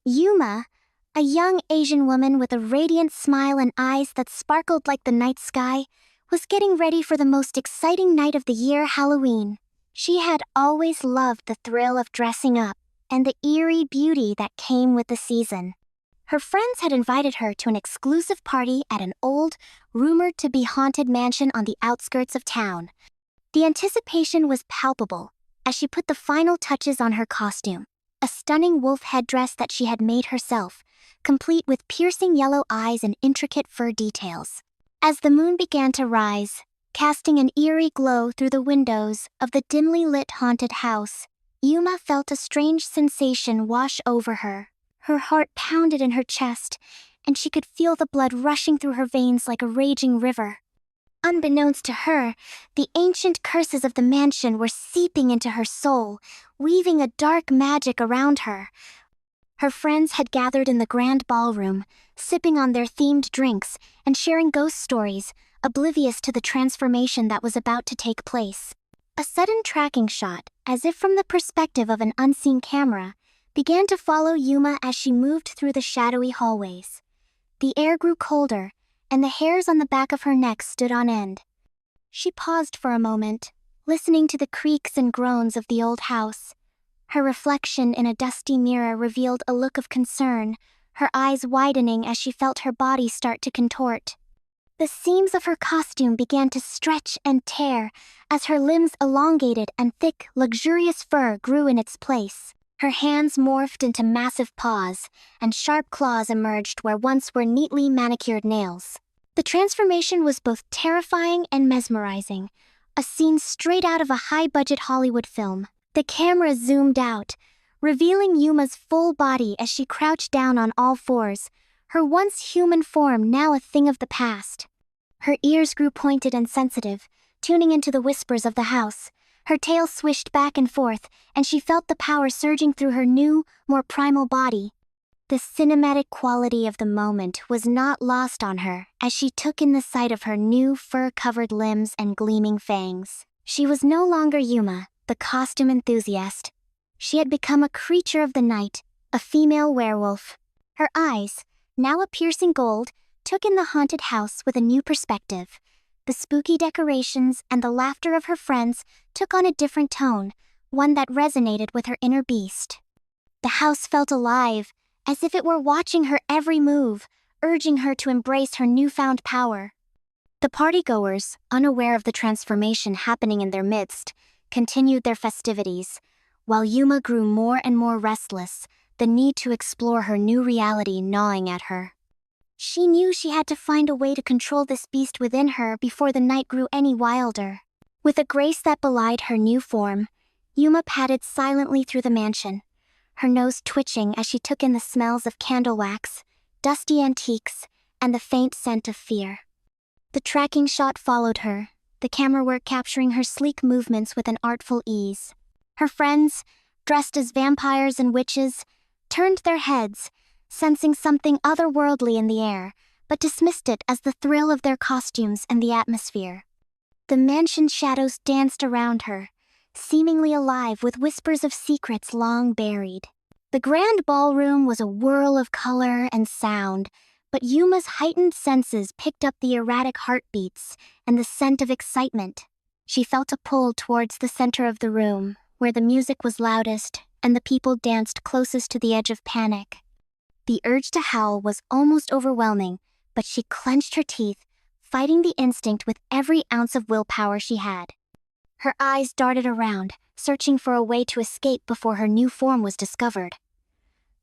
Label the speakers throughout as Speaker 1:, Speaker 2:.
Speaker 1: Yuma, a young Asian woman with a radiant smile and eyes that sparkled like the night sky, was getting ready for the most exciting night of the year, Halloween. She had always loved the thrill of dressing up and the eerie beauty that came with the season. Her friends had invited her to an exclusive party at an old, rumored-to-be haunted mansion on the outskirts of town. The anticipation was palpable as she put the final touches on her costume, a stunning wolf headdress that she had made herself, complete with piercing yellow eyes and intricate fur details. As the moon began to rise, casting an eerie glow through the windows of the dimly lit haunted house, Yuma felt a strange sensation wash over her. Her heart pounded in her chest, and she could feel the blood rushing through her veins like a raging river. Unbeknownst to her, the ancient curses of the mansion were seeping into her soul, weaving a dark magic around her. Her friends had gathered in the grand ballroom, sipping on their themed drinks and sharing ghost stories, oblivious to the transformation that was about to take place. A sudden tracking shot, as if from the perspective of an unseen camera, began to follow Yuma as she moved through the shadowy hallways. The air grew colder, and the hairs on the back of her neck stood on end. She paused for a moment, listening to the creaks and groans of the old house. Her reflection in a dusty mirror revealed a look of concern, her eyes widening as she felt her body start to contort. The seams of her costume began to stretch and tear as her limbs elongated and thick, luxurious fur grew in its place. Her hands morphed into massive paws, and sharp claws emerged where once were neatly manicured nails. The transformation was both terrifying and mesmerizing, a scene straight out of a high-budget Hollywood film. The camera zoomed out, revealing Yuma's full body as she crouched down on all fours, her once human form now a thing of the past. Her ears grew pointed and sensitive, tuning into the whispers of the house. Her tail swished back and forth, and she felt the power surging through her new, more primal body. The cinematic quality of the moment was not lost on her as she took in the sight of her new fur-covered limbs and gleaming fangs. She was no longer Yuma, the costume enthusiast. She had become a creature of the night, a female werewolf. Her eyes, now a piercing gold, took in the haunted house with a new perspective. The spooky decorations and the laughter of her friends took on a different tone, one that resonated with her inner beast. The house felt alive, as if it were watching her every move, urging her to embrace her newfound power. The partygoers, unaware of the transformation happening in their midst, continued their festivities, while Yuma grew more and more restless, the need to explore her new reality gnawing at her. She knew she had to find a way to control this beast within her before the night grew any wilder. With a grace that belied her new form, Yuma padded silently through the mansion, her nose twitching as she took in the smells of candle wax, dusty antiques, and the faint scent of fear. The tracking shot followed her, the camera work capturing her sleek movements with an artful ease. Her friends, dressed as vampires and witches, turned their heads, sensing something otherworldly in the air, but dismissed it as the thrill of their costumes and the atmosphere. The mansion's shadows danced around her, seemingly alive with whispers of secrets long buried. The grand ballroom was a whirl of color and sound, but Yuma's heightened senses picked up the erratic heartbeats and the scent of excitement. She felt a pull towards the center of the room, where the music was loudest and the people danced closest to the edge of panic. The urge to howl was almost overwhelming, but she clenched her teeth, fighting the instinct with every ounce of willpower she had. Her eyes darted around, searching for a way to escape before her new form was discovered.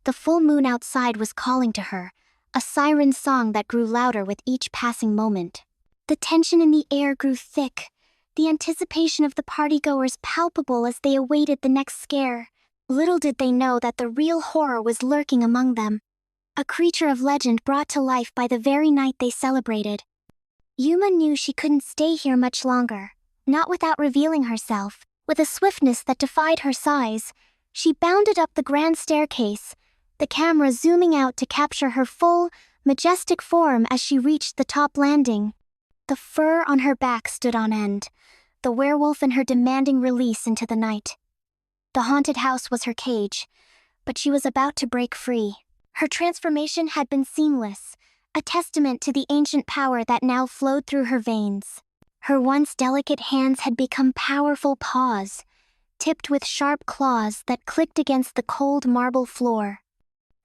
Speaker 1: The full moon outside was calling to her, a siren song that grew louder with each passing moment. The tension in the air grew thick, the anticipation of the partygoers palpable as they awaited the next scare. Little did they know that the real horror was lurking among them, a creature of legend brought to life by the very night they celebrated. Yuma knew she couldn't stay here much longer, not without revealing herself. With a swiftness that defied her size, she bounded up the grand staircase, the camera zooming out to capture her full, majestic form as she reached the top landing. The fur on her back stood on end, the werewolf in her demanding release into the night. The haunted house was her cage, but she was about to break free. Her transformation had been seamless, a testament to the ancient power that now flowed through her veins. Her once delicate hands had become powerful paws, tipped with sharp claws that clicked against the cold marble floor.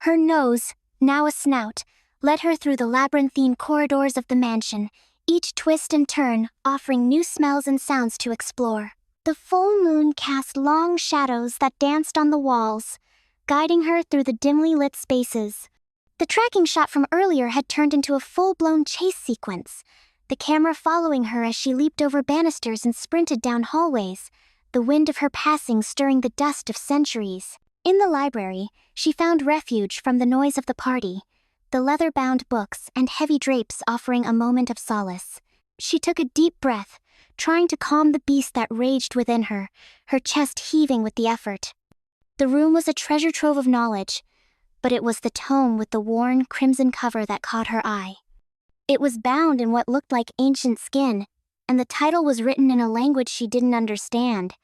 Speaker 1: Her nose, now a snout, led her through the labyrinthine corridors of the mansion, each twist and turn offering new smells and sounds to explore. The full moon cast long shadows that danced on the walls, guiding her through the dimly lit spaces. The tracking shot from earlier had turned into a full-blown chase sequence, the camera following her as she leaped over banisters and sprinted down hallways, the wind of her passing stirring the dust of centuries. In the library, she found refuge from the noise of the party, the leather-bound books and heavy drapes offering a moment of solace. She took a deep breath, trying to calm the beast that raged within her, her chest heaving with the effort. The room was a treasure trove of knowledge, but it was the tome with the worn, crimson cover that caught her eye. It was bound in what looked like ancient skin, and the title was written in a language she didn't understand.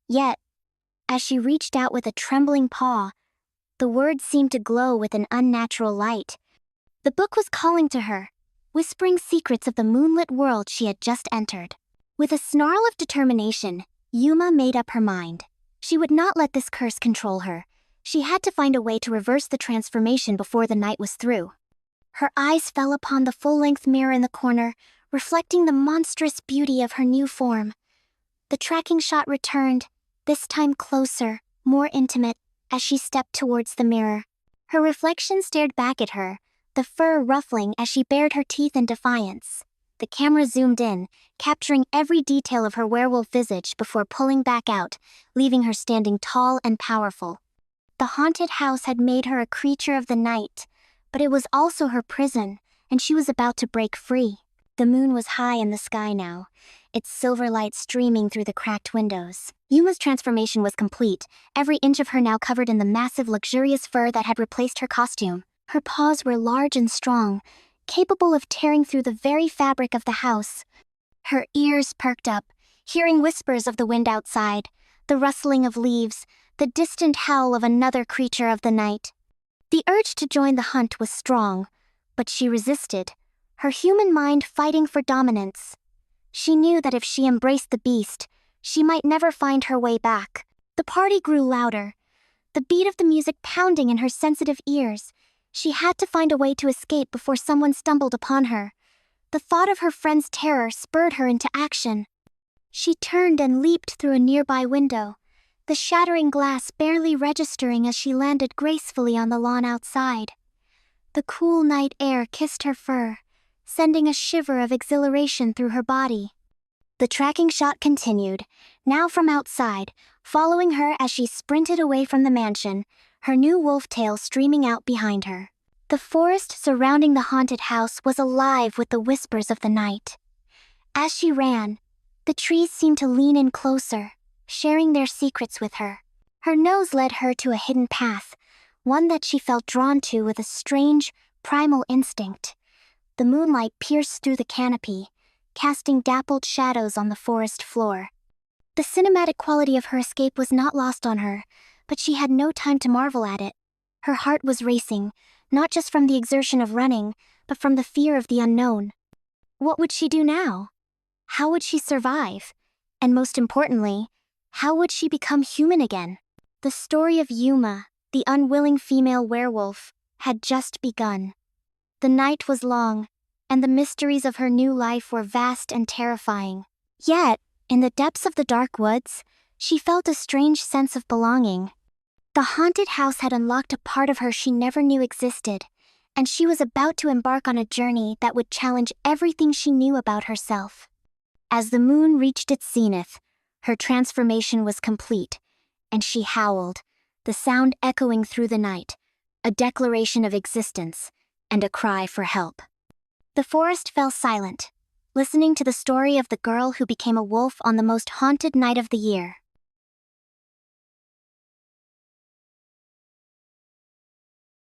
Speaker 1: Yet, as she reached out with a trembling paw, the words seemed to glow with an unnatural light. The book was calling to her, whispering secrets of the moonlit world she had just entered. With a snarl of determination, Yuma made up her mind. She would not let this curse control her. She had to find a way to reverse the transformation before the night was through. Her eyes fell upon the full-length mirror in the corner, reflecting the monstrous beauty of her new form. The tracking shot returned, this time closer, more intimate, as she stepped towards the mirror. Her reflection stared back at her, the fur ruffling as she bared her teeth in defiance. The camera zoomed in, capturing every detail of her werewolf visage before pulling back out, leaving her standing tall and powerful. The haunted house had made her a creature of the night, but it was also her prison, and she was about to break free. The moon was high in the sky now, its silver light streaming through the cracked windows. Yuma's transformation was complete, every inch of her now covered in the massive, luxurious fur that had replaced her costume. Her paws were large and strong, capable of tearing through the very fabric of the house. Her ears perked up, hearing whispers of the wind outside, the rustling of leaves, the distant howl of another creature of the night. The urge to join the hunt was strong, but she resisted, her human mind fighting for dominance. She knew that if she embraced the beast, she might never find her way back. The party grew louder, the beat of the music pounding in her sensitive ears. She had to find a way to escape before someone stumbled upon her. The thought of her friend's terror spurred her into action. She turned and leaped through a nearby window, the shattering glass barely registering as she landed gracefully on the lawn outside. The cool night air kissed her fur, sending a shiver of exhilaration through her body. The tracking shot continued, now from outside, following her as she sprinted away from the mansion, her new wolf tail streaming out behind her. The forest surrounding the haunted house was alive with the whispers of the night. As she ran, the trees seemed to lean in closer, sharing their secrets with her. Her nose led her to a hidden path, one that she felt drawn to with a strange, primal instinct. The moonlight pierced through the canopy, casting dappled shadows on the forest floor. The cinematic quality of her escape was not lost on her, but she had no time to marvel at it. Her heart was racing, not just from the exertion of running, but from the fear of the unknown. What would she do now? How would she survive? And most importantly, how would she become human again? The story of Yuma, the unwilling female werewolf, had just begun. The night was long, and the mysteries of her new life were vast and terrifying. Yet, in the depths of the dark woods, she felt a strange sense of belonging. The haunted house had unlocked a part of her she never knew existed, and she was about to embark on a journey that would challenge everything she knew about herself. As the moon reached its zenith, her transformation was complete, and she howled, the sound echoing through the night, a declaration of existence and a cry for help. The forest fell silent, listening to the story of the girl who became a wolf on the most haunted night of the year.